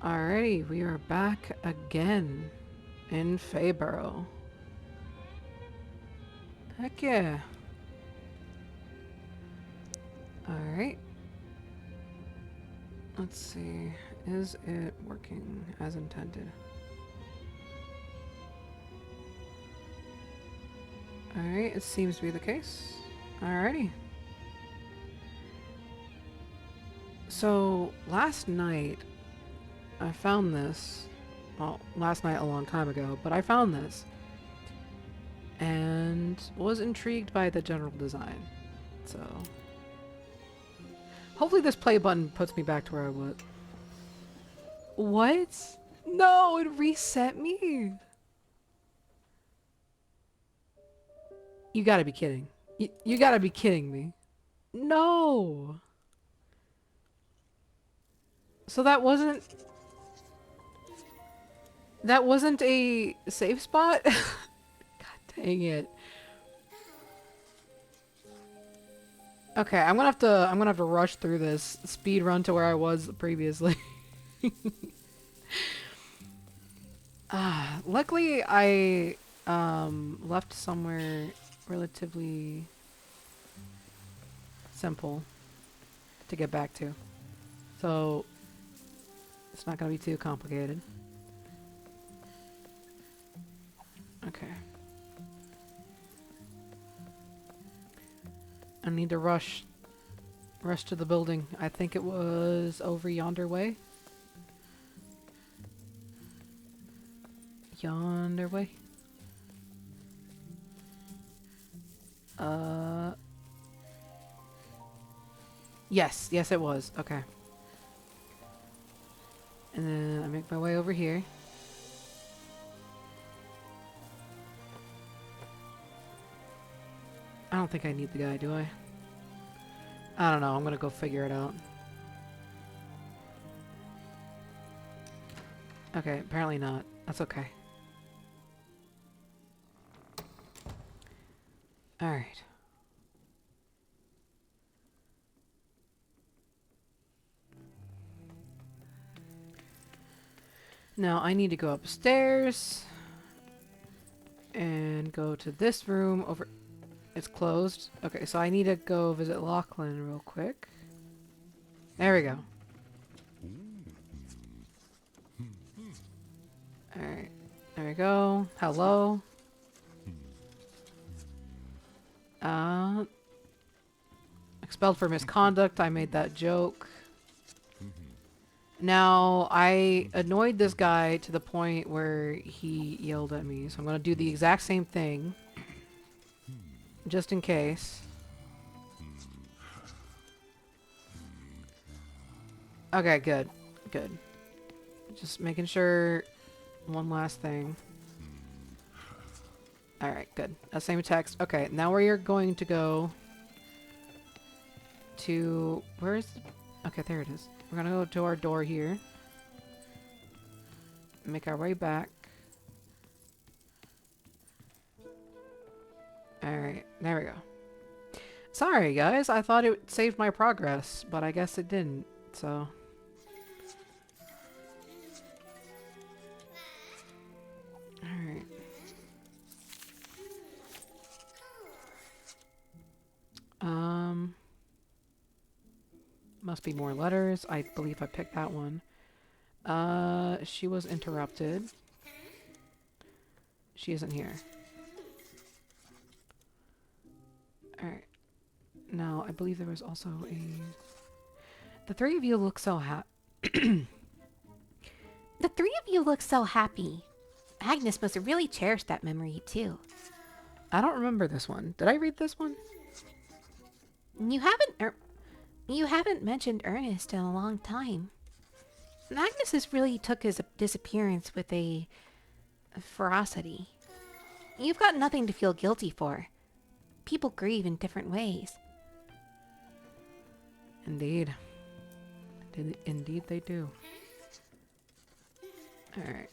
Alrighty, we are back again in Fayburrow. Heck yeah. Alright. Let's see. Is it working as intended? Alright, it seems to be the case. Alrighty. So, last night, I found this. Well, last night a long time ago, but I found this. And was intrigued by the general design. So, hopefully this play button puts me back to where I was. What? No, it reset me. You gotta be kidding. You gotta be kidding me. No. So that wasn't a safe spot? God dang it. Okay, I'm gonna have to rush through this speed run to where I was previously. Luckily I left somewhere relatively simple to get back to. So it's not gonna be too complicated. Okay. I need to rush to the building. I think it was over yonder way. Yonder way. Yes, yes it was. Okay. And then I make my way over here. I don't think I need the guy, do I? I don't know. I'm gonna go figure it out. Okay, apparently not. That's okay. Alright. Now I need to go upstairs and go to this room over. It's closed. Okay, so I need to go visit Lachlan real quick. There we go. Alright. There we go. Hello. Expelled for misconduct. I made that joke. Now, I annoyed this guy to the point where he yelled at me. So I'm going to do the exact same thing. Just in case. Okay, good. Good. Just making sure. One last thing. Alright, good. Same text. Okay, now where you're going to go to... Where is... Okay, there it is. We're gonna go to our door here. Make our way back. Alright, there we go. Sorry, guys. I thought it saved my progress, but I guess it didn't, so... Alright. Must be more letters. I believe I picked that one. She was interrupted. She isn't here. Alright. Now, I believe there was also a... The three of you look so The three of you look so happy. Agnes must have really cherished that memory, too. I don't remember this one. Did I read this one? You haven't mentioned Ernest in a long time. Agnes really took his disappearance with a ferocity. You've got nothing to feel guilty for. People grieve in different ways. Indeed. Indeed they do. Alright.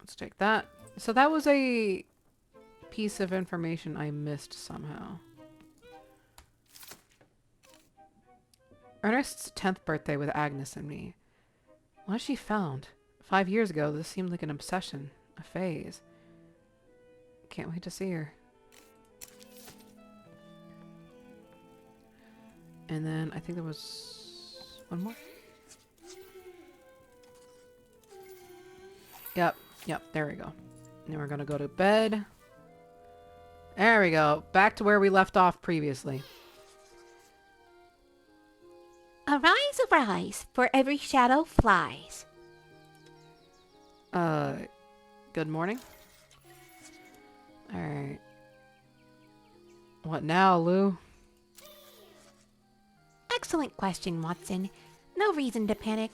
Let's take that. So that was a piece of information I missed somehow. Ernest's 10th birthday with Agnes and me. What has she found? 5 years ago, this seemed like an obsession, a phase. Can't wait to see her. And then I think there was one more. Yep, there we go. And then we're gonna go to bed. There we go. Back to where we left off previously. Arise, arise, for every shadow flies. Good morning. Alright. What now, Lou? Excellent question, Watson. No reason to panic.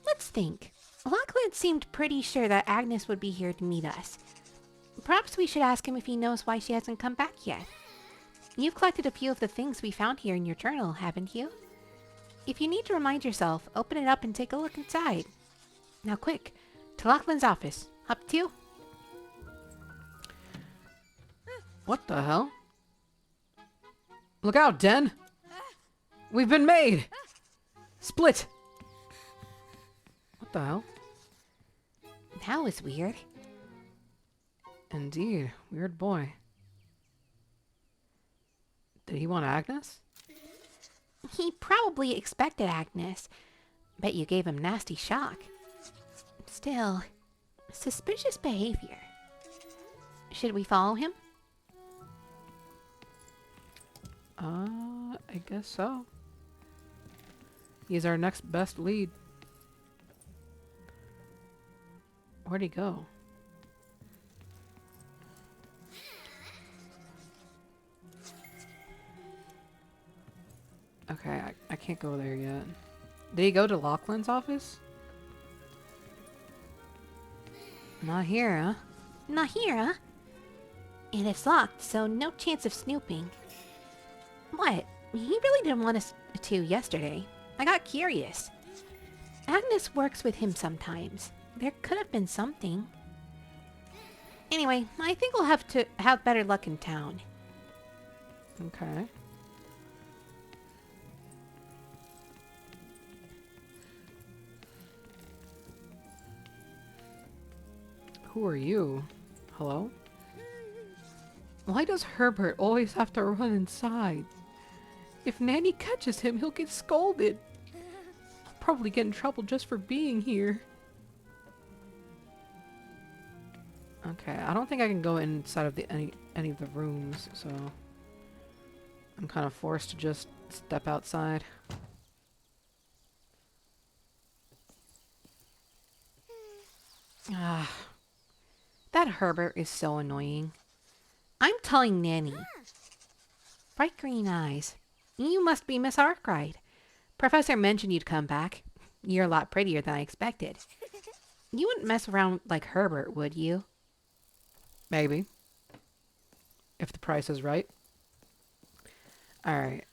Let's think. Lachlan seemed pretty sure that Agnes would be here to meet us. Perhaps we should ask him if he knows why she hasn't come back yet. You've collected a few of the things we found here in your journal, haven't you? If you need to remind yourself, open it up and take a look inside. Now quick, to Lachlan's office. Up to you. What the hell? Look out, Den! We've been made! Split! What the hell? That was weird. Indeed. Weird boy. Did he want Agnes? He probably expected Agnes. Bet you gave him nasty shock. Still, suspicious behavior. Should we follow him? I guess so. He's our next best lead. Where'd he go? Okay, I can't go there yet. Did he go to Lachlan's office? Not here, huh? Not here, huh? And it's locked, so no chance of snooping. What? He really didn't want us to yesterday. I got curious. Agnes works with him sometimes. There could have been something. Anyway, I think we'll have to have better luck in town. Okay. Who are you? Hello? Why does Herbert always have to run inside? If Nanny catches him, he'll get scolded. I'll probably get in trouble just for being here. Okay, I don't think I can go inside of any of the rooms, so I'm kind of forced to just step outside. Ah, that Herbert is so annoying. I'm telling Nanny. Bright green eyes. You must be Miss Arkwright. Professor mentioned you'd come back. You're a lot prettier than I expected. You wouldn't mess around like Herbert, would you? Maybe. If the price is right. Alright.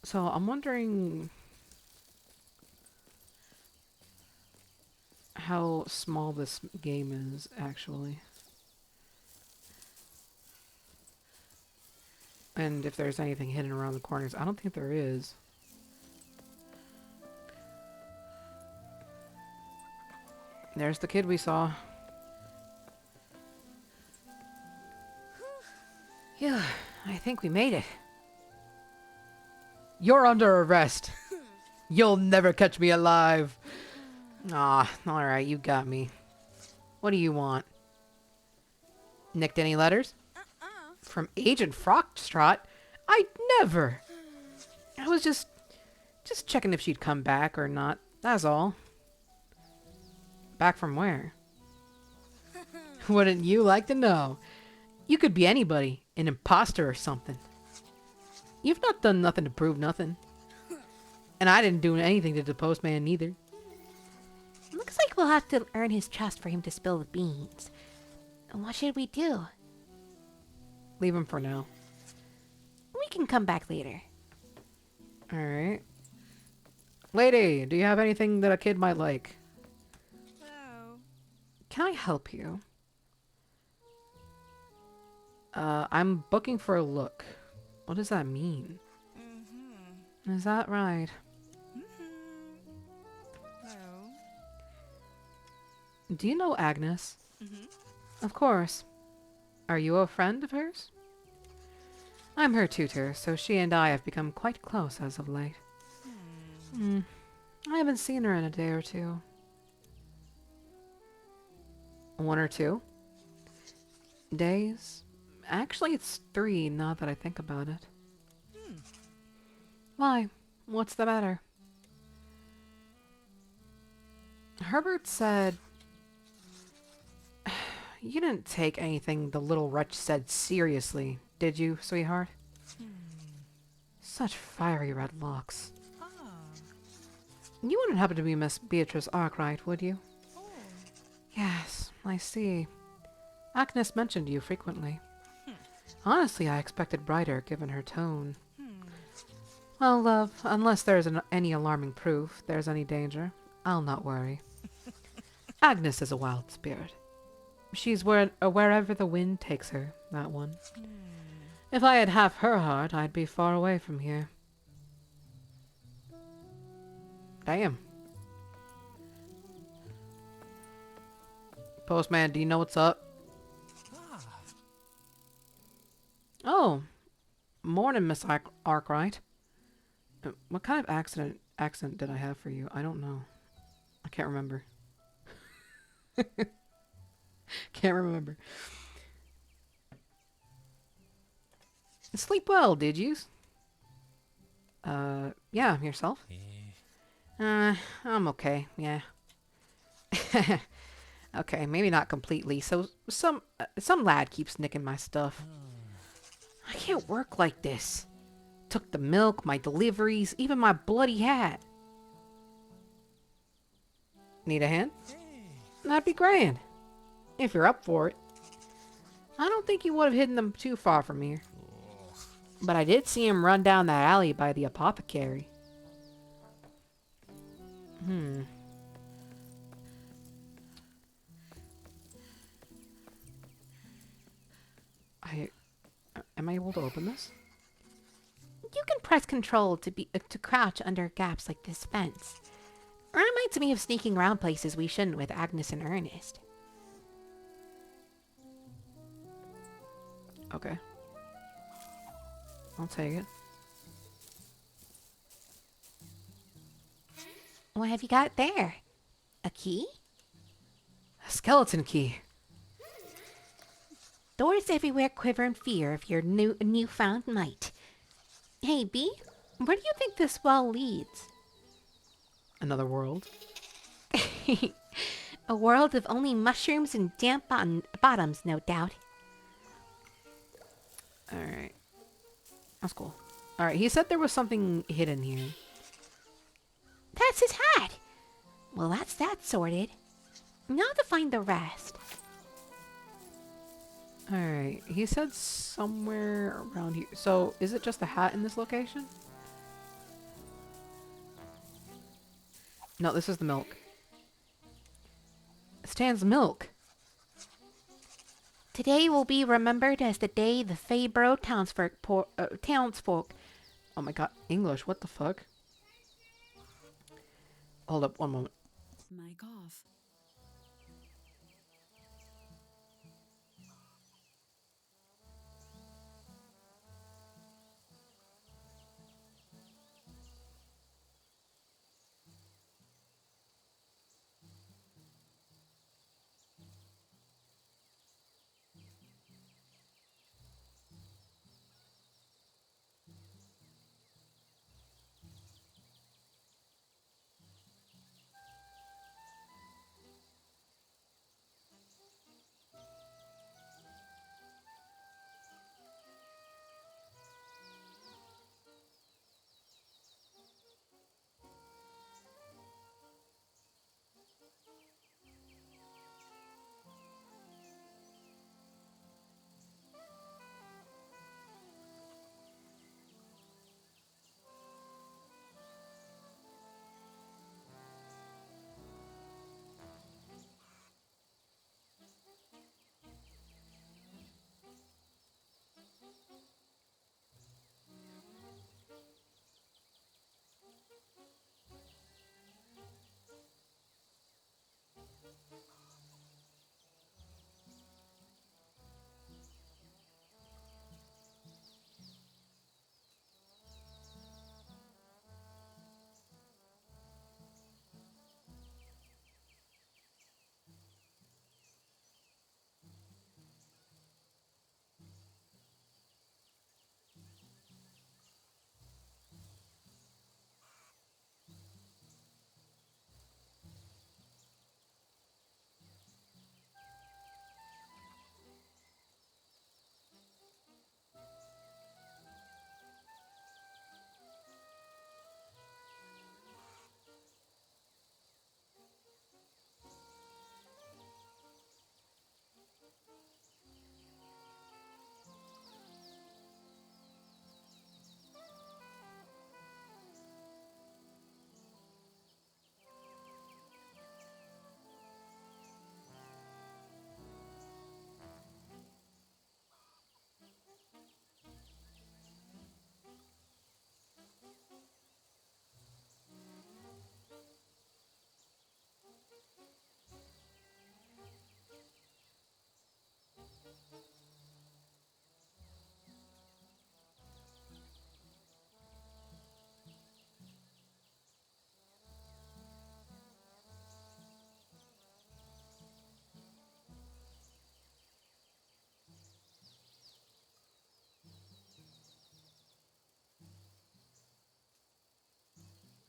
So I'm wondering how small this game is actually. And if there's anything hidden around the corners. I don't think there is. There's the kid we saw. Yeah, I think we made it. You're under arrest. You'll never catch me alive. Ah, alright, you got me. What do you want? Nicked any letters? From Agent Foxtrot? I never! I was just checking if she'd come back or not. That's all. Back from where? Wouldn't you like to know? You could be anybody. An imposter or something. You've not done nothing to prove nothing. And I didn't do anything to the postman neither. Looks like we'll have to earn his trust for him to spill the beans. What should we do? Leave him for now. We can come back later. Alright. Lady, do you have anything that a kid might like? Can I help you? I'm booking for a look. What does that mean? Is that right? No. Do you know Agnes? Mm-hmm. Of course. Are you a friend of hers? I'm her tutor, so she and I have become quite close as of late. Hmm. I haven't seen her in a day or two. One or two? Days? Actually, it's 3 now that I think about it. Why? What's the matter? Herbert said... You didn't take anything the little wretch said seriously, did you, sweetheart? Such fiery red locks. Ah. You wouldn't happen to be Miss Beatrice Arkwright, would you? Oh. Yes, I see. Agnes mentioned you frequently. Honestly, I expected brighter, given her tone. Well, love, unless there's any alarming proof, there's any danger, I'll not worry. Agnes is a wild spirit. She's wherever the wind takes her, that one. If I had half her heart, I'd be far away from here. Damn. Postman, do you know what's up? Oh, morning, Miss Arkwright. What kind of accent did I have for you? I don't know. I can't remember. Can't remember. Sleep well, did you? Yeah, yourself? I'm okay, yeah. Okay, maybe not completely. So, some lad keeps nicking my stuff. I can't work like this. Took the milk, my deliveries, even my bloody hat. Need a hand? That'd be grand. If you're up for it. I don't think he would have hidden them too far from here. But I did see him run down that alley by the apothecary. Am I able to open this? You can press control to crouch under gaps like this fence. Reminds me of sneaking around places we shouldn't with Agnes and Ernest. Okay. I'll take it. What have you got there? A key? A skeleton key. Doors everywhere quiver in fear of your newfound might. Hey, Bee, where do you think this well leads? Another world. A world of only mushrooms and damp bottoms, no doubt. Alright. That's cool. Alright, he said there was something hidden here. That's his hat! Well, that's that sorted. Now to find the rest. Alright, he said somewhere around here. So, is it just the hat in this location? No, this is the milk. Stan's milk. Today will be remembered as the day the Fayburrow townsfolk... Oh my god, English, what the fuck? Hold up, one moment. Mic off.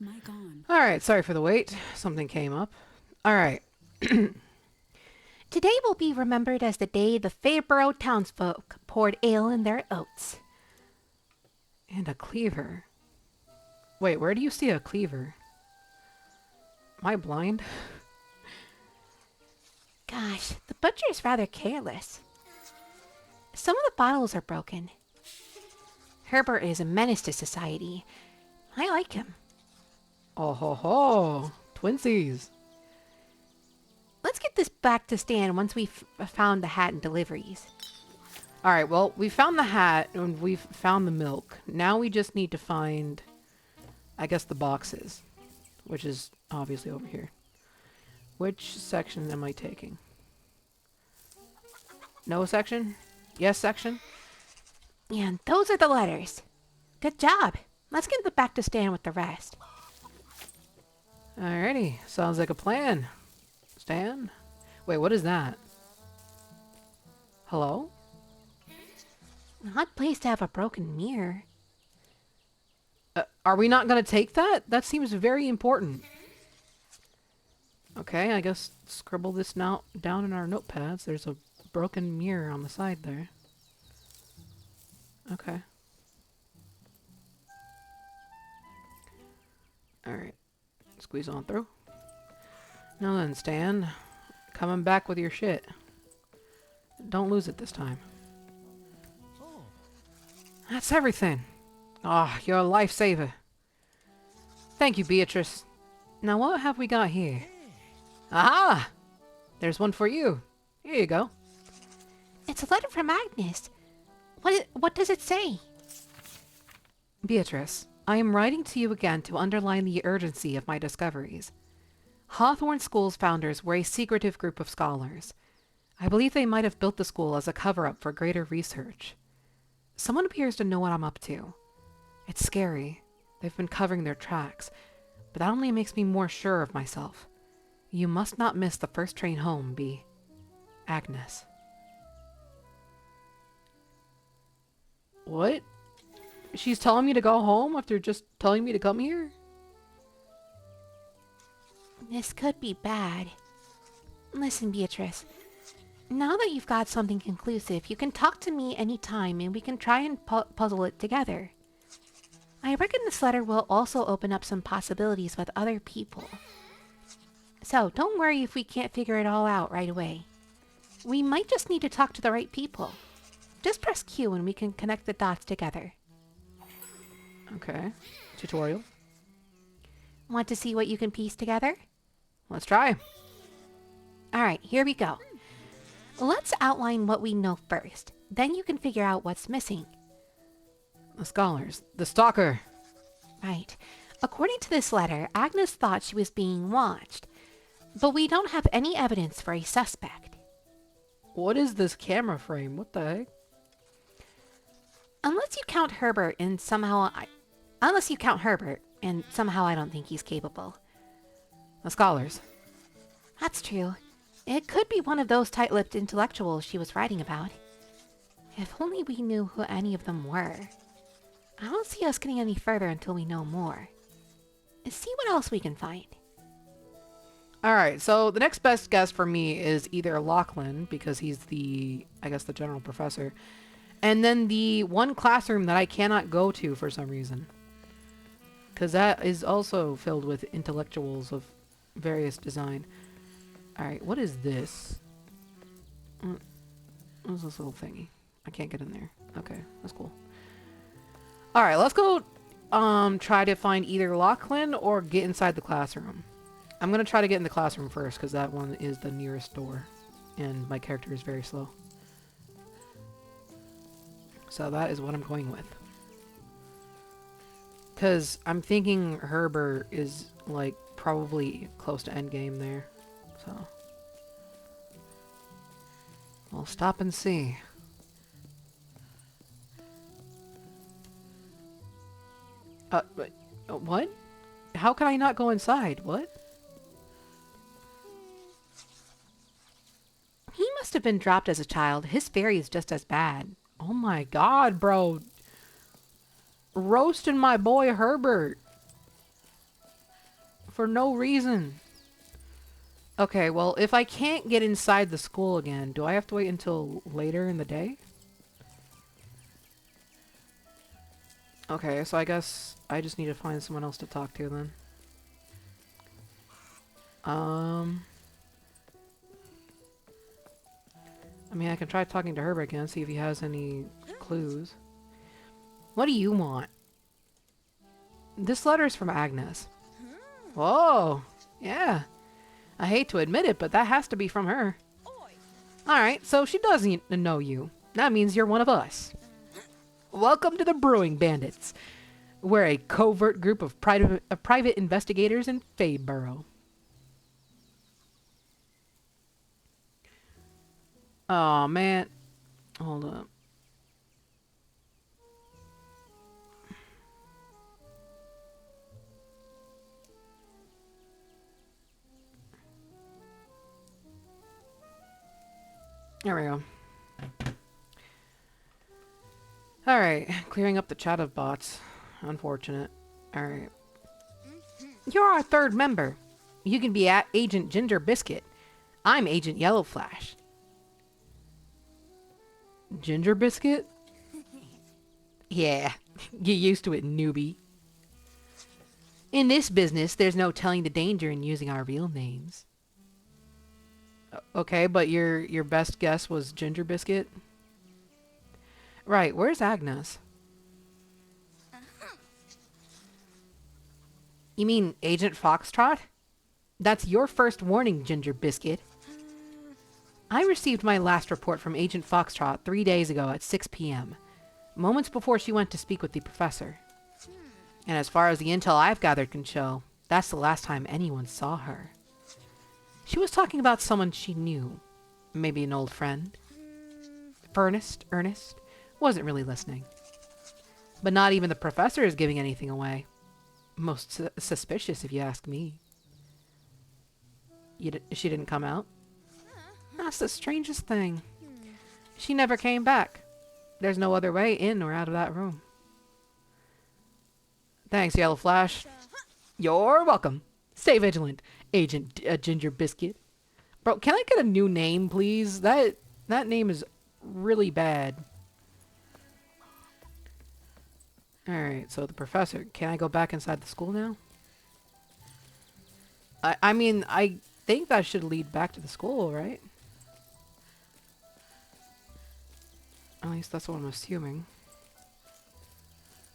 Mic on. Alright, sorry for the wait. Something came up. Alright. Today will be remembered as the day the Fayburrow townsfolk poured ale in their oats. And a cleaver. Wait, where do you see a cleaver? Am I blind? Gosh, the butcher is rather careless. Some of the bottles are broken. Herbert is a menace to society. I like him. Oh ho ho! Twinsies! Let's get this back to Stan once we've found the hat and deliveries. Alright, well, we found the hat and we've found the milk. Now we just need to find, I guess, the boxes. Which is obviously over here. Which section am I taking? No section? Yes section? And those are the letters. Good job. Let's get back to Stan with the rest. Alrighty, sounds like a plan. Stan? Wait, what is that? Hello? An odd place to have a broken mirror. Are we not going to take that? That seems very important. Okay, I guess scribble this now down in our notepads. There's a broken mirror on the side there. Okay. Alright. Squeeze on through. Now then, Stan. Coming back with your shit. Don't lose it this time. That's everything. Ah, you're a lifesaver. Thank you, Beatrice. Now what have we got here? Aha! There's one for you. Here you go. It's a letter from Agnes. What does it say? Beatrice, I am writing to you again to underline the urgency of my discoveries. Hawthorne School's founders were a secretive group of scholars. I believe they might have built the school as a cover-up for greater research. Someone appears to know what I'm up to. It's scary. They've been covering their tracks, but that only makes me more sure of myself. You must not miss the first train home, B. Agnes. What? She's telling me to go home after just telling me to come here? This could be bad. Listen, Beatrice. Now that you've got something conclusive, you can talk to me anytime and we can try and puzzle it together. I reckon this letter will also open up some possibilities with other people. So, don't worry if we can't figure it all out right away. We might just need to talk to the right people. Just press Q and we can connect the dots together. Okay. Tutorial. Want to see what you can piece together? Let's try. Alright, here we go. Let's outline what we know first. Then you can figure out what's missing. The scholars. The stalker. Right. According to this letter, Agnes thought she was being watched. But we don't have any evidence for a suspect. What is this camera frame? What the heck? Unless you count Herbert and somehow I don't think he's capable. The scholars. That's true. It could be one of those tight-lipped intellectuals she was writing about. If only we knew who any of them were. I don't see us getting any further until we know more. See what else we can find. Alright, so the next best guess for me is either Lachlan, because he's the general professor, and then the one classroom that I cannot go to for some reason. Because that is also filled with intellectuals of various design. Alright, what is this? What's this little thingy? I can't get in there. Okay, that's cool. Alright, let's go try to find either Lachlan or get inside the classroom. I'm going to try to get in the classroom first because that one is the nearest door. And my character is very slow. So that is what I'm going with. Because I'm thinking Herbert is like probably close to endgame there. So we'll stop and see. What? How can I not go inside? What? He must have been dropped as a child. His fairy is just as bad. Oh my god, bro. Roasting my boy Herbert. for no reason. Okay, well, if I can't get inside the school again, do I have to wait until later in the day? Okay, so I guess I just need to find someone else to talk to then. I mean, I can try talking to Herbert again, see if he has any clues. What do you want? This letter is from Agnes. Whoa, yeah. I hate to admit it, but that has to be from her. Alright, so she doesn't know you. That means you're one of us. Welcome to the Brewing Bandits. We're a covert group of private investigators in Fayburrow. Oh man. Hold up. There we go. Alright, clearing up the chat of bots. Unfortunate. Alright. You're our third member. You can be at Agent Ginger Biscuit. I'm Agent Yellow Flash. Ginger Biscuit? Yeah, get used to it, newbie. In this business, there's no telling the danger in using our real names. Okay, but your best guess was Ginger Biscuit? Right, where's Agnes? You mean Agent Foxtrot? That's your first warning, Ginger Biscuit. I received my last report from Agent Foxtrot 3 days ago at 6 p.m., moments before she went to speak with the professor. And as far as the intel I've gathered can show, that's the last time anyone saw her. She was talking about someone she knew. Maybe an old friend. Ernest wasn't really listening. But not even the professor is giving anything away. Most suspicious, if you ask me. She didn't come out? That's the strangest thing. She never came back. There's no other way in or out of that room. Thanks, Yellow Flash. You're welcome. Stay vigilant, Agent Ginger Biscuit. Bro, can I get a new name, please? That name is really bad. Alright, so the professor. Can I go back inside the school now? I mean, I think that should lead back to the school, right? At least that's what I'm assuming.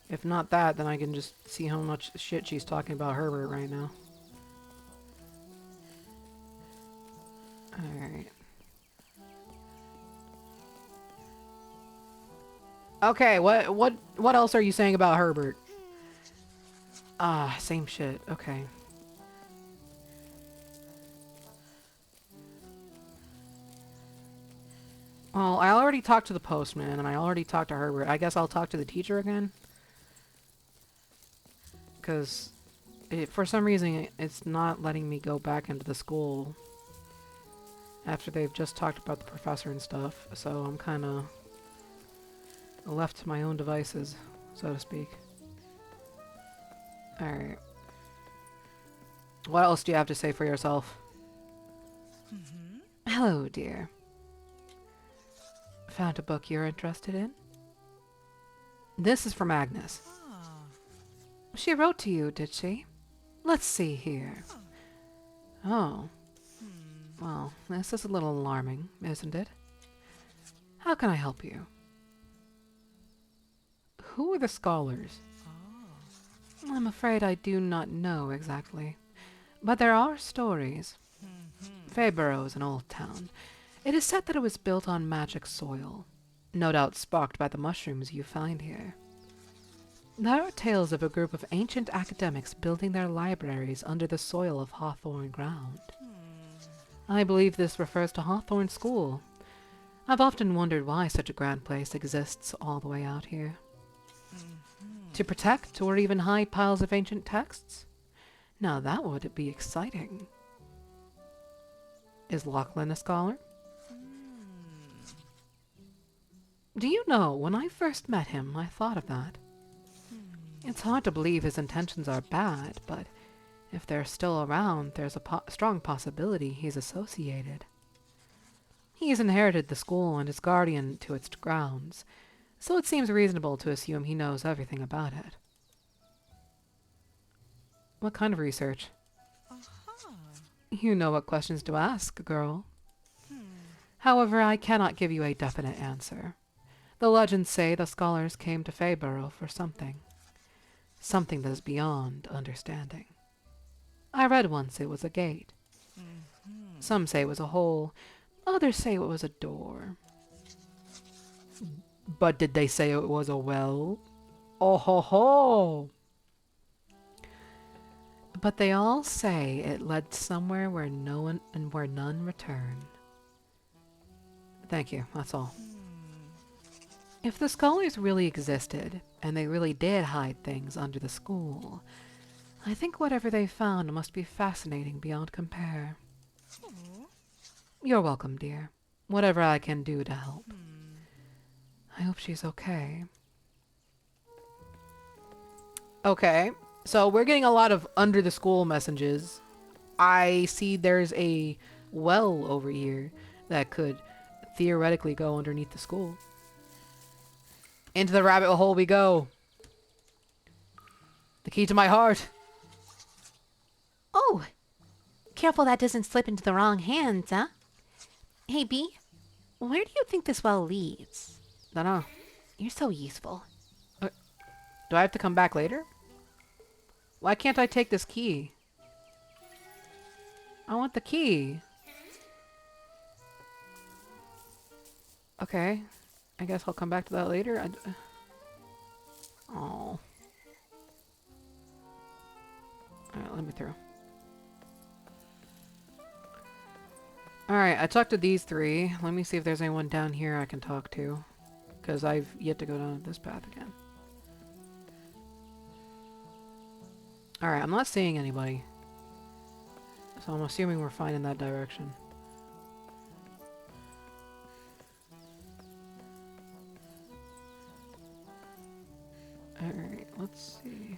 If not that, then I can just see how much shit she's talking about Herbert right now. Alright. Okay, what else are you saying about Herbert? Ah, same shit. Okay. Well, I already talked to the postman, and I already talked to Herbert. I guess I'll talk to the teacher again? Because for some reason, it's not letting me go back into the school after they've just talked about the professor and stuff. So I'm kind of left to my own devices, so to speak. Alright. What else do you have to say for yourself? Hello, dear. Found a book you're interested in? This is from Agnes. She wrote to you, did she? Let's see here. Oh. Well, this is a little alarming, isn't it? How can I help you? Who are the scholars? I'm afraid I do not know exactly. But there are stories. Fayburrow is an old town. It is said that it was built on magic soil, no doubt sparked by the mushrooms you find here. There are tales of a group of ancient academics building their libraries under the soil of Hawthorne ground. I believe this refers to Hawthorne School. I've often wondered why such a grand place exists all the way out here. To protect or even hide piles of ancient texts? Now that would be exciting. Is Lachlan a scholar? Do you know, when I first met him, I thought of that. It's hard to believe his intentions are bad, but If they're still around, there's a strong possibility he's associated. He's inherited the school and is guardian to its grounds, so it seems reasonable to assume he knows everything about it. What kind of research? Aha. You know what questions to ask, girl. However, I cannot give you a definite answer. The legends say the scholars came to Fayburrow for something. Something that is beyond understanding. I read once it was a gate. Some say it was a hole. Others say it was a door. But did they say it was a well? Oh ho ho! But they all say it led somewhere where no one and where none return. Thank you, that's all. If the scholars really existed, and they really did hide things under the school, I think whatever they found must be fascinating beyond compare. You're welcome, dear. Whatever I can do to help. I hope she's okay. Okay, so we're getting a lot of under the school messages. I see there's a well over here that could theoretically go underneath the school. Into the rabbit hole we go. The key to my heart. Oh, careful that doesn't slip into the wrong hands, huh? Hey, Bee, where do you think this well leads? Dunno. You're so useful. Do I have to come back later? Why can't I take this key? I want the key. Okay. I guess I'll come back to that later. Oh. Alright, let me through. Alright, I talked to these three. Let me see if there's anyone down here I can talk to. Because I've yet to go down this path again. Alright, I'm not seeing anybody. So I'm assuming we're fine in that direction. Alright, let's see.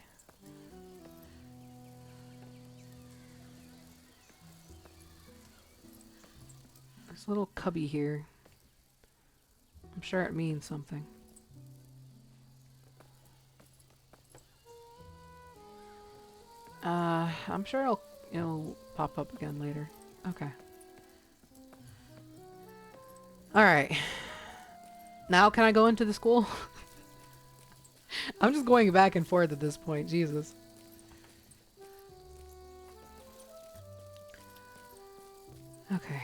This little cubby here. I'm sure it means something. I'm sure it'll pop up again later. Okay. Alright. Now can I go into the school? I'm just going back and forth at this point. Jesus. Okay.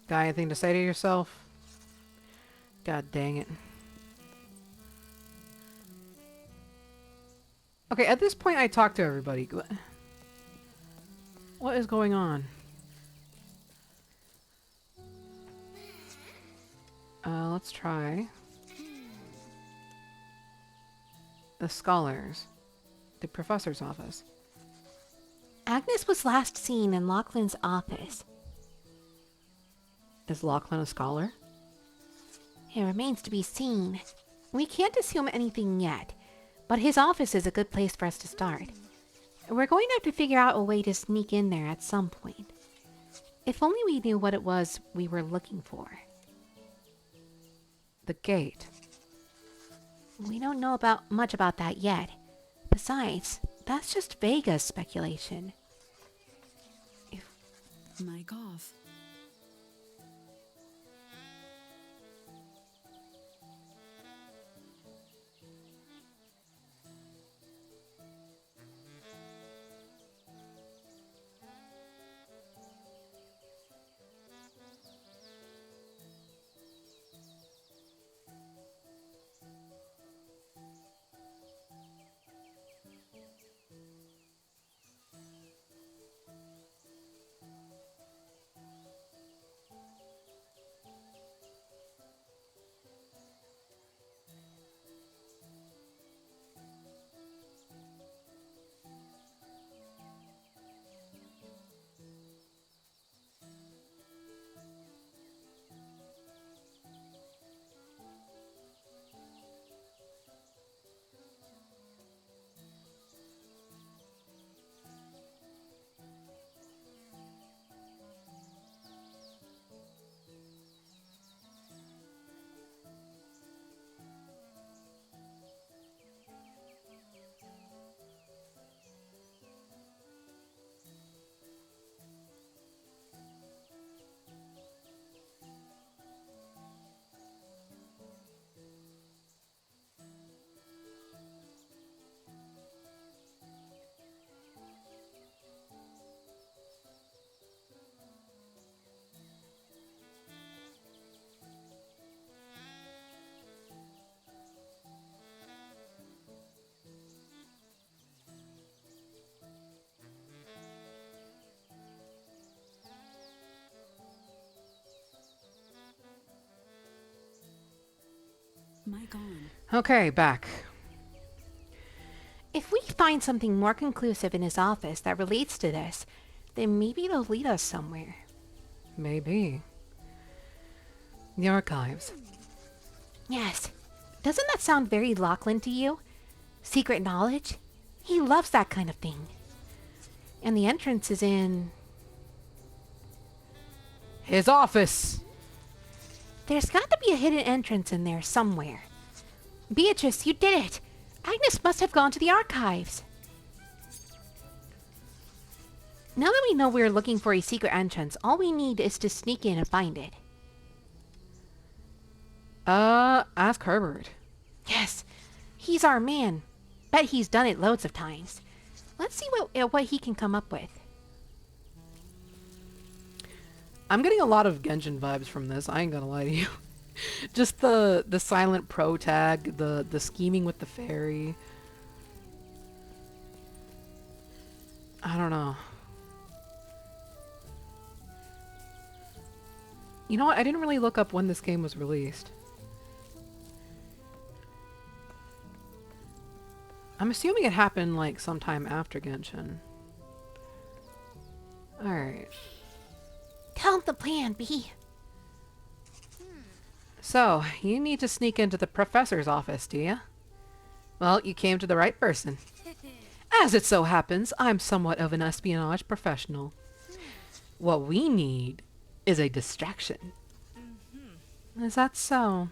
Got anything to say to yourself? God dang it. Okay, at this point I talk to everybody. What is going on? Let's try. The scholars. The professor's office. Agnes was last seen in Lachlan's office. Is Lachlan a scholar? It remains to be seen. We can't assume anything yet, but his office is a good place for us to start. We're going to have to figure out a way to sneak in there at some point. If only we knew what it was we were looking for. The gate. We don't know much about that yet. Besides, that's just Vega's speculation. Mic off. Mic on. Okay, back. If we find something more conclusive in his office that relates to this, then maybe it'll lead us somewhere. Maybe. The archives. Yes. Doesn't that sound very Lachlan to you? Secret knowledge? He loves that kind of thing. And the entrance is in... His office! There's got to be a hidden entrance in there somewhere. Beatrice, you did it! Agnes must have gone to the archives. Now that we know we're looking for a secret entrance, all we need is to sneak in and find it. Ask Herbert. Yes, he's our man. Bet he's done it loads of times. Let's see what he can come up with. I'm getting a lot of Genshin vibes from this, I ain't gonna lie to you. Just the silent pro tag, the scheming with the fairy. I don't know. You know what? I didn't really look up when this game was released. I'm assuming it happened like sometime after Genshin. Alright. Tell him the plan, B. So, you need to sneak into the professor's office, do you? Well, you came to the right person. As it so happens, I'm somewhat of an espionage professional. What we need is a distraction. Is that so?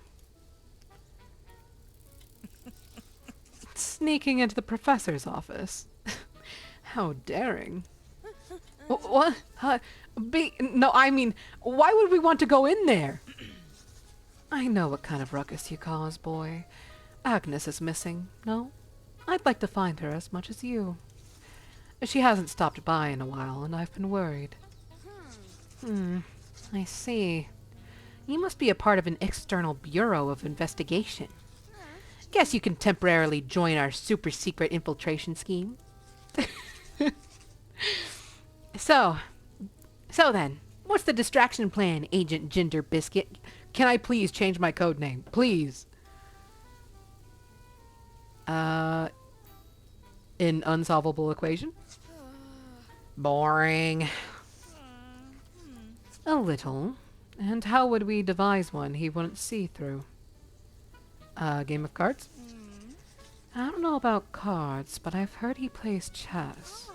Sneaking into the professor's office. How daring. What? No, I mean, why would we want to go in there? I know what kind of ruckus you cause, boy. Agnes is missing, no? I'd like to find her as much as you. She hasn't stopped by in a while, and I've been worried. I see. You must be a part of an external bureau of investigation. Guess you can temporarily join our super secret infiltration scheme. So then, what's the distraction plan, Agent Ginger Biscuit? Can I please change my code name? Please. An unsolvable equation? Boring. A little. And how would we devise one he wouldn't see through? A game of cards? I don't know about cards, but I've heard he plays chess.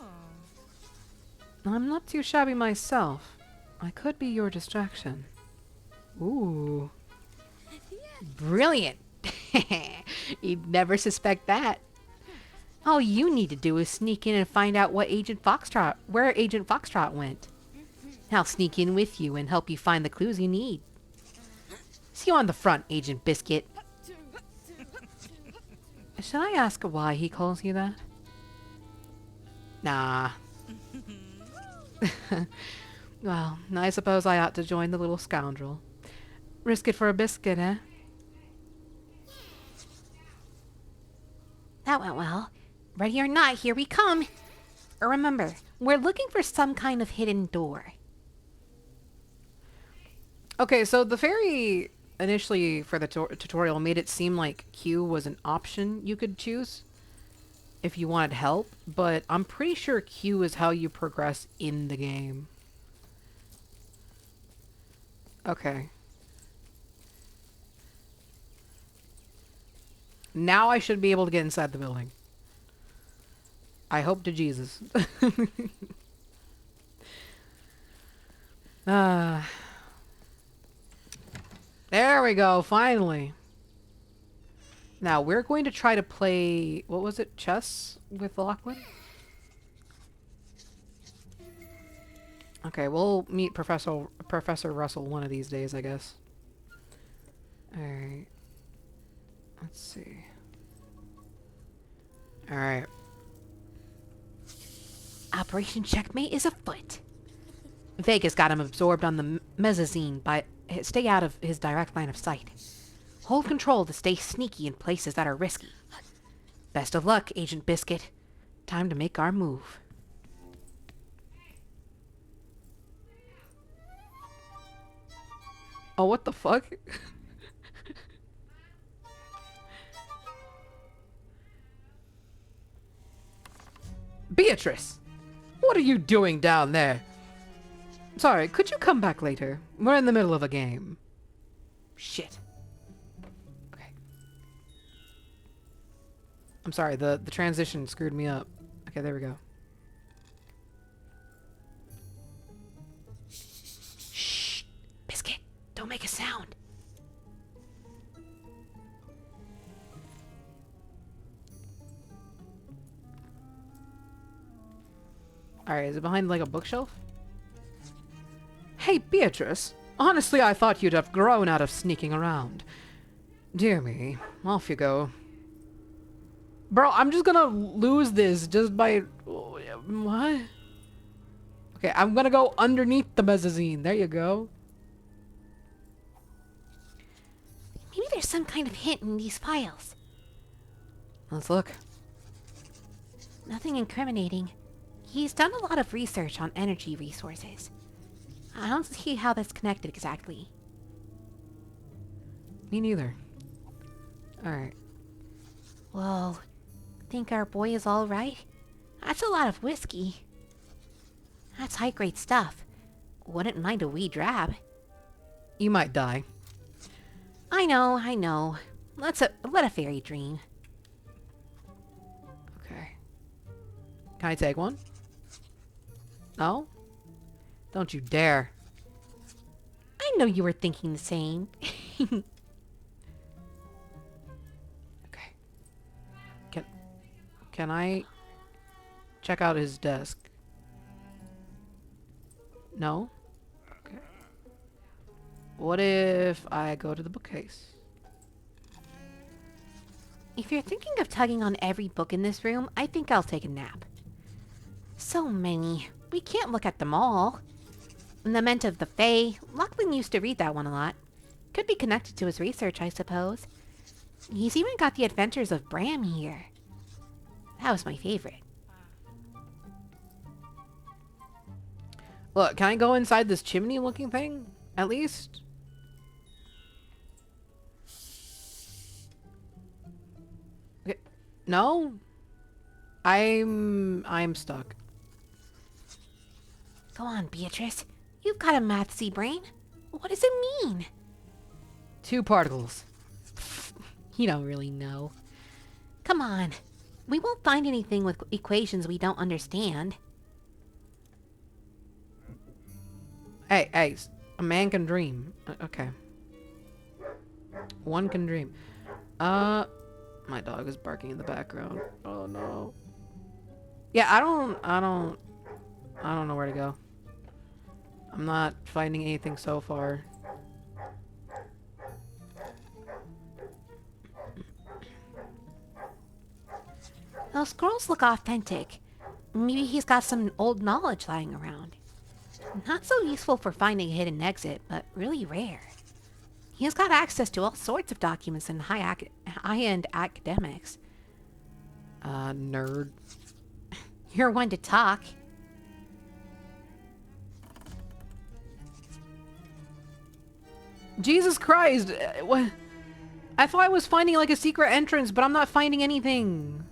I'm not too shabby myself. I could be your distraction. Ooh. Brilliant. You'd never suspect that. All you need to do is sneak in and find out where Agent Foxtrot went. I'll sneak in with you and help you find the clues you need. See you on the front, Agent Biscuit. Should I ask why he calls you that? Nah. Well, I suppose I ought to join the little scoundrel. Risk it for a biscuit, eh? That went well. Ready or not, here we come. Remember, we're looking for some kind of hidden door. Okay, so the fairy initially for the tutorial made it seem like Q was an option you could choose if you wanted help, but I'm pretty sure Q is how you progress in the game. Okay. Now I should be able to get inside the building. I hope to Jesus. There we go, finally. Now, we're going to try to play, what was it, chess with Lachlan? Okay, we'll meet Professor Russell one of these days, I guess. Alright. Let's see. Alright. Operation Checkmate is afoot. Vega's got him absorbed on the mezzanine, but stay out of his direct line of sight. Hold control to stay sneaky in places that are risky. Best of luck, Agent Biscuit. Time to make our move. Oh, what the fuck? Beatrice! What are you doing down there? Sorry, could you come back later? We're in the middle of a game. Shit. Okay. I'm sorry, the transition screwed me up. Okay, there we go. Shh! Biscuit, don't make a sound. Alright, is it behind like a bookshelf? Hey, Beatrice. Honestly, I thought you'd have grown out of sneaking around. Dear me. Off you go. Bro, I'm just gonna lose this just by... What? Okay, I'm gonna go underneath the mezzanine. There you go. Maybe there's some kind of hint in these files. Let's look. Nothing incriminating. He's done a lot of research on energy resources. I don't see how that's connected exactly. Me neither. Alright. Whoa. Think our boy is alright? That's a lot of whiskey. That's high-grade stuff. Wouldn't mind a wee drab. You might die. I know. Let a fairy dream. Okay. Can I take one? No? Don't you dare. I know you were thinking the same. Okay. Can I check out his desk? No? Okay. What if I go to the bookcase? If you're thinking of tugging on every book in this room, I think I'll take a nap. So many. We can't look at them all. Lament of the Fae. Lachlan used to read that one a lot. Could be connected to his research, I suppose. He's even got the Adventures of Bram here. That was my favorite. Look, can I go inside this chimney looking thing? At least? Okay. No? I'm stuck. Go on, Beatrice. You've got a mathsy brain. What does it mean? 2 particles. You don't really know. Come on. We won't find anything with equations we don't understand. Hey, a man can dream. Okay. One can dream. My dog is barking in the background. Oh no. Yeah, I don't know where to go. I'm not finding anything so far. Those scrolls look authentic. Maybe he's got some old knowledge lying around. Not so useful for finding a hidden exit, but really rare. He's got access to all sorts of documents and high-end academics. Nerd. You're one to talk. Jesus Christ! What? I thought I was finding like a secret entrance, but I'm not finding anything.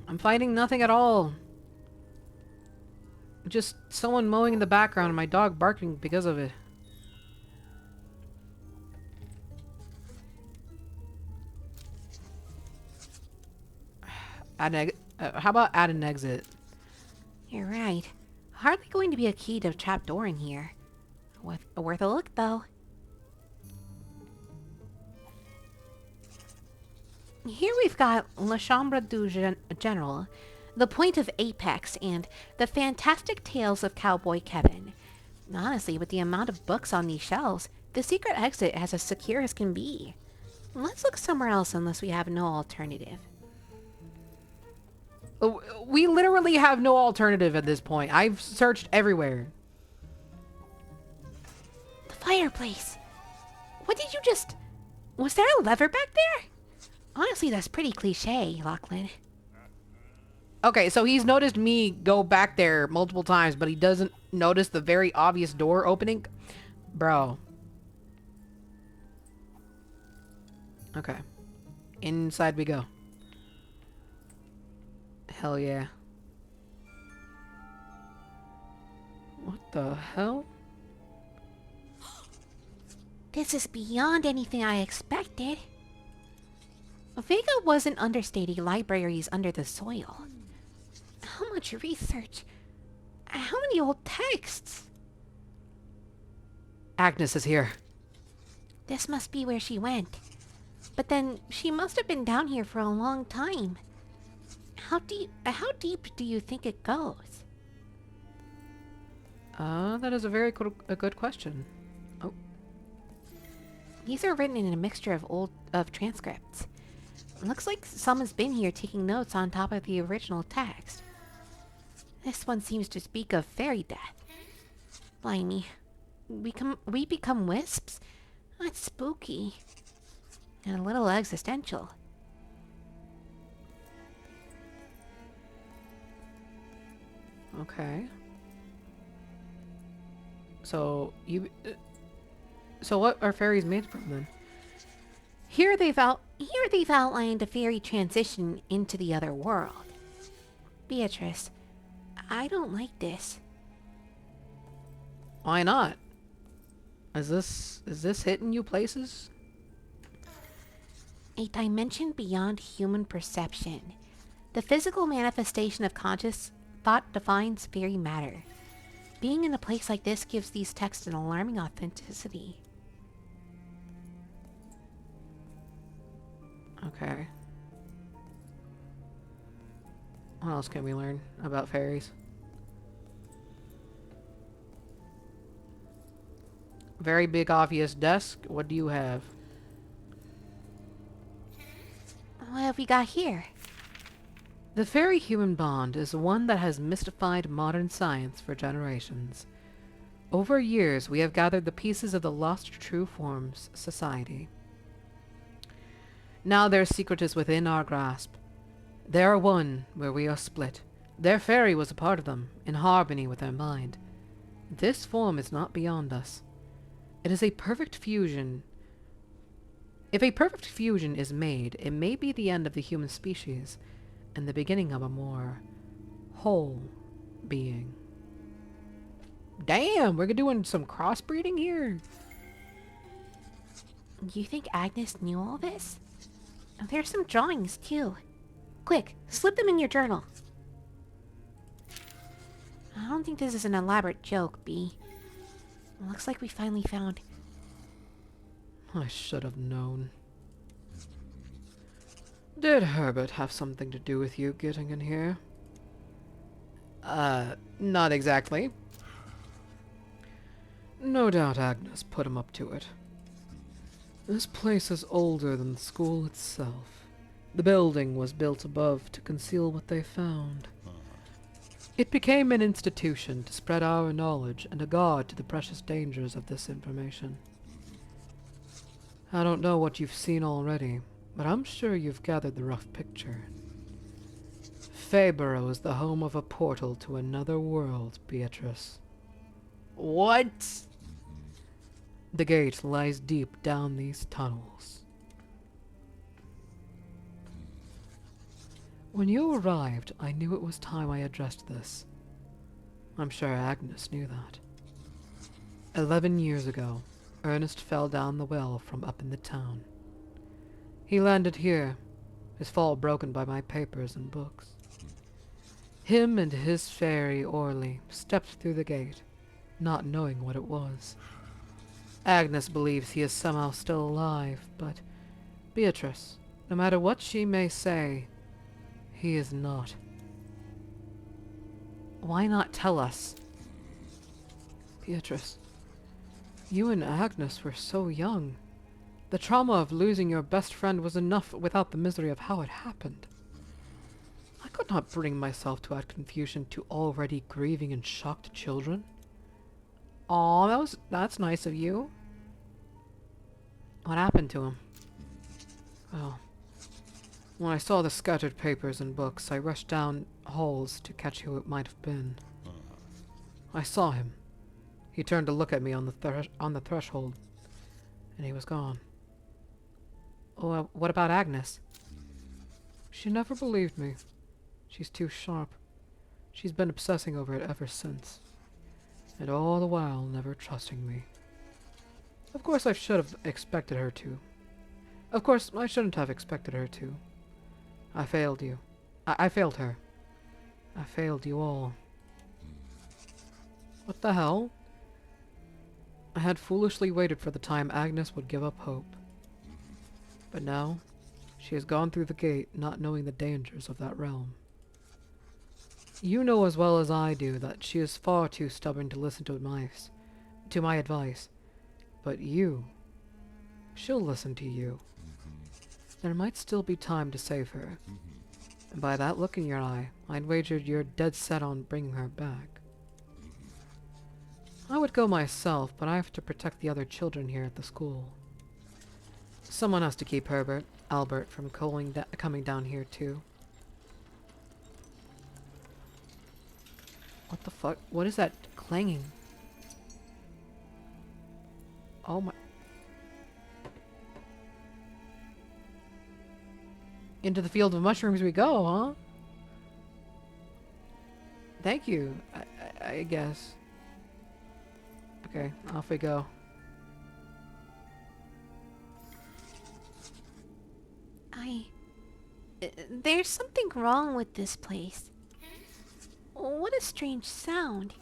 I'm finding nothing at all. Just someone mowing in the background and my dog barking because of it. How about add an exit? You're right. Hardly going to be a key to a trap door in here. Worth a look, though. Here we've got La Chambre du General, The Point of Apex, and The Fantastic Tales of Cowboy Kevin. Honestly, with the amount of books on these shelves, the secret exit is as secure as can be. Let's look somewhere else unless we have no alternative. We literally have no alternative at this point. I've searched everywhere. The fireplace! What did you just... Was there a lever back there? Honestly, that's pretty cliche, Lachlan. Okay, so he's noticed me go back there multiple times, but he doesn't notice the very obvious door opening. Bro. Okay. Inside we go. Hell yeah. What the hell? This is beyond anything I expected. Vega wasn't understating libraries under the soil. How much research? How many old texts? Agnes is here. This must be where she went. But then she must have been down here for a long time. How deep do you think it goes? That is a good question. Oh, These are written in a mixture of transcripts. Looks like someone's been here taking notes on top of the original text. This one seems to speak of fairy death. Blimey. We become wisps? That's spooky. And a little existential. okay. So what are fairies made from then? Here they've outlined a fairy transition into the other world. Beatrice, I don't like this. Why not? Is this hitting you places? A dimension beyond human perception. The physical manifestation of conscious thought defines fairy matter. Being in a place like this gives these texts an alarming authenticity. Okay. What else can we learn about fairies? Very big obvious desk. What do you have? What have we got here? The fairy-human bond is one that has mystified modern science for generations. Over years, we have gathered the pieces of the lost true forms society. Now their secret is within our grasp. They are one where we are split. Their fairy was a part of them, in harmony with their mind. This form is not beyond us. It is a perfect fusion. If a perfect fusion is made, it may be the end of the human species, and the beginning of a more whole being. Damn, we're doing some crossbreeding here. You think Agnes knew all this? There's some drawings, too. Quick, slip them in your journal. I don't think this is an elaborate joke, B. Looks like we finally found... I should have known. Did Herbert have something to do with you getting in here? Not exactly. No doubt Agnes put him up to it. This place is older than the school itself. The building was built above to conceal what they found. It became an institution to spread our knowledge and a guard to the precious dangers of this information. I don't know what you've seen already, but I'm sure you've gathered the rough picture. Fayburrow is the home of a portal to another world, Beatrice. What? The gate lies deep down these tunnels. When you arrived, I knew it was time I addressed this. I'm sure Agnes knew that. 11 years ago, Ernest fell down the well from up in the town. He landed here, his fall broken by my papers and books. Him and his fairy, Orly, stepped through the gate, not knowing what it was. Agnes believes he is somehow still alive, but Beatrice, no matter what she may say, he is not. Why not tell us? Beatrice, you and Agnes were so young. The trauma of losing your best friend was enough without the misery of how it happened. I could not bring myself to add confusion to already grieving and shocked children. Aw, that's nice of you. What happened to him? Well, when I saw the scattered papers and books, I rushed down halls to catch who it might have been. I saw him. He turned to look at me on the threshold, and he was gone. Oh, what about Agnes? She never believed me. She's too sharp. She's been obsessing over it ever since. And all the while never trusting me. Of course I should have expected her to. Of course I shouldn't have expected her to. I failed you. I failed her. I failed you all. What the hell? I had foolishly waited for the time Agnes would give up hope. But now, she has gone through the gate not knowing the dangers of that realm. You know as well as I do that she is far too stubborn to listen to my advice. But you, she'll listen to you. There might still be time to save her. And by that look in your eye, I'd wager you're dead set on bringing her back. I would go myself, but I have to protect the other children here at the school. Someone has to keep Albert from coming down here too. What the fuck? What is that clanging? Oh my... Into the field of mushrooms we go, huh? Thank you, I guess. Okay, off we go. There's something wrong with this place. What a strange sound.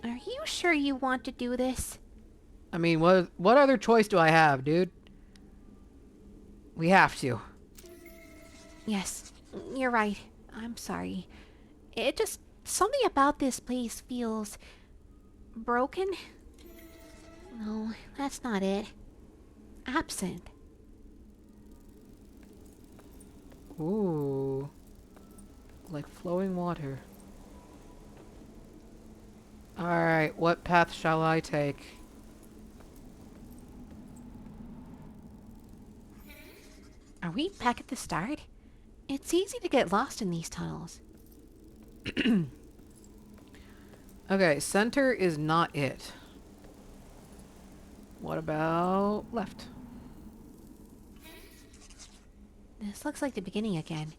Are you sure you want to do this? I mean, what other choice do I have, dude? We have to. Yes, you're right. I'm sorry. It just... something about this place feels... broken? No, that's not it. Absent. Ooh. Like flowing water. Alright, what path shall I take? Are we back at the start? It's easy to get lost in these tunnels. Okay, center is not it. What about left? This looks like the beginning again.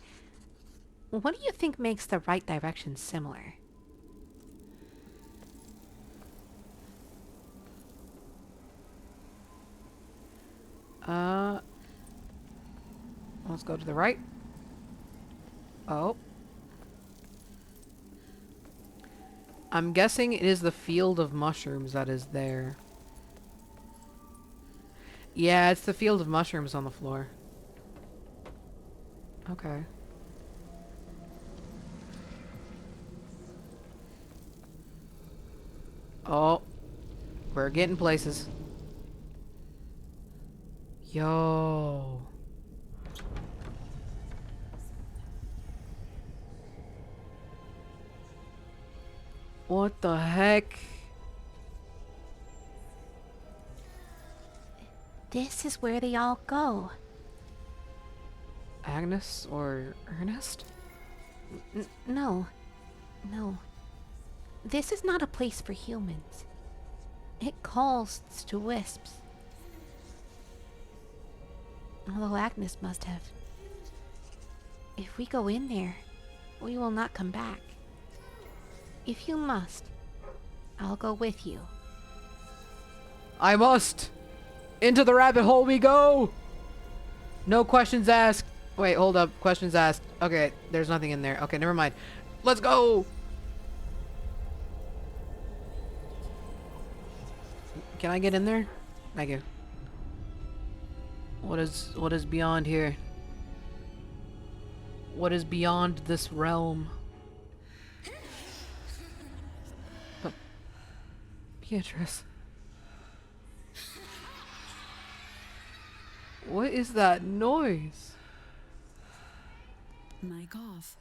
What do you think makes the right direction similar? Let's go to the right. Oh. I'm guessing it is the field of mushrooms that is there. Yeah, it's the field of mushrooms on the floor. Okay. Oh. We're getting places. Yo. What the heck? This is where they all go. Agnes or Ernest? No. No. This is not a place for humans. It calls to wisps. Although Agnes must have. If we go in there, we will not come back. If you must, I'll go with you. I must! Into the rabbit hole we go! No questions asked. Wait, hold up. Questions asked. Okay, there's nothing in there. Okay, never mind. Let's go! Can I get in there? Thank you. What is beyond here? What is beyond this realm? Beatrice. What is that noise? Mic off.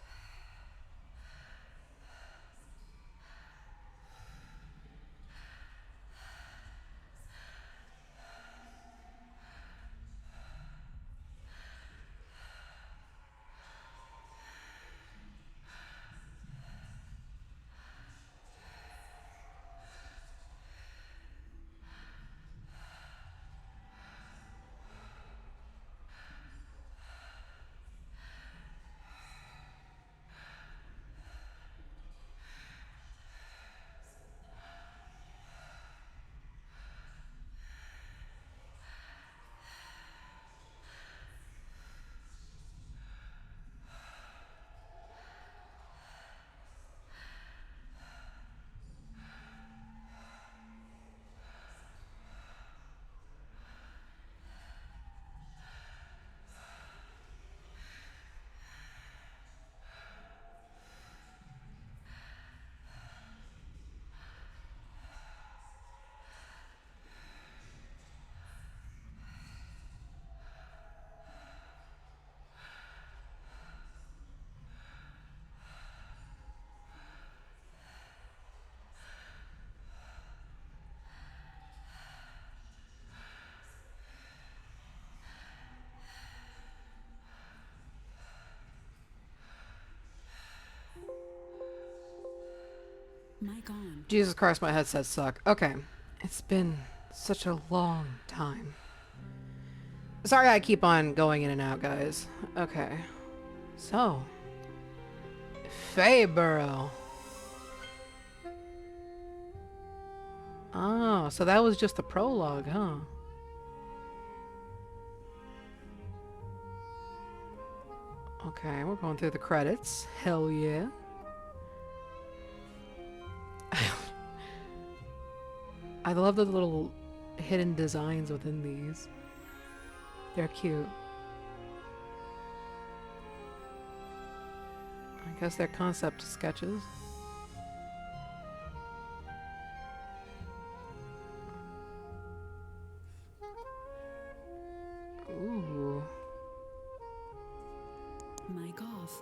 Mic on. Jesus Christ, my headsets suck. Okay. It's been such a long time. Sorry I keep on going in and out, guys. Okay. So. Fayburrow. Oh, so that was just the prologue, huh? Okay, we're going through the credits. Hell yeah. I love the little hidden designs within these. They're cute. I guess they're concept sketches. Ooh. Mic off.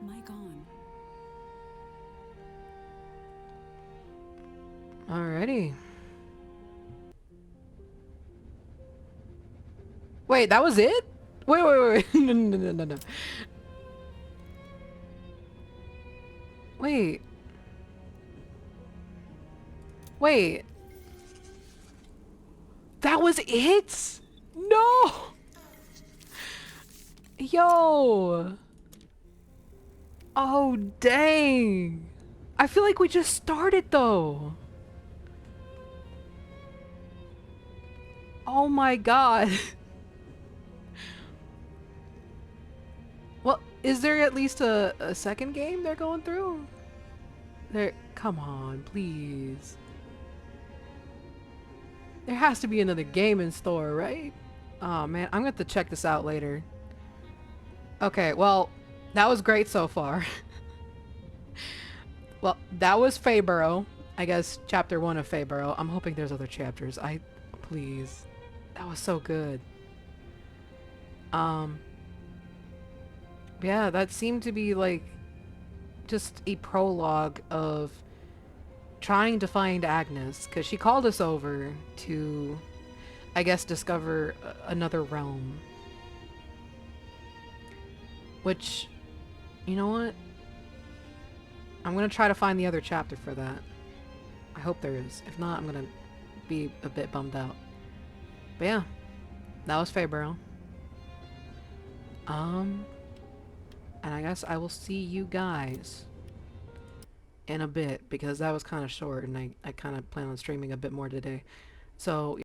Mic on. Alrighty. Wait, that was it? Wait. No. Wait. Wait. That was it? No! Yo! Oh, dang. I feel like we just started, though. Oh my god. Well, is there at least a second game they're going through? Come on, please. There has to be another game in store, right? Oh man, I'm gonna have to check this out later. Okay, well, that was great so far. Well, that was Fayburrow. I guess chapter 1 of Fayburrow. I'm hoping there's other chapters. Please. That was so good. Yeah, that seemed to be like just a prologue of trying to find Agnes, because she called us over to, I guess, discover another realm. Which, you know what? I'm gonna try to find the other chapter for that. I hope there is. If not, I'm gonna be a bit bummed out. But yeah, that was Fayburrow. And I guess I will see you guys in a bit, because that was kind of short and I kind of plan on streaming a bit more today. So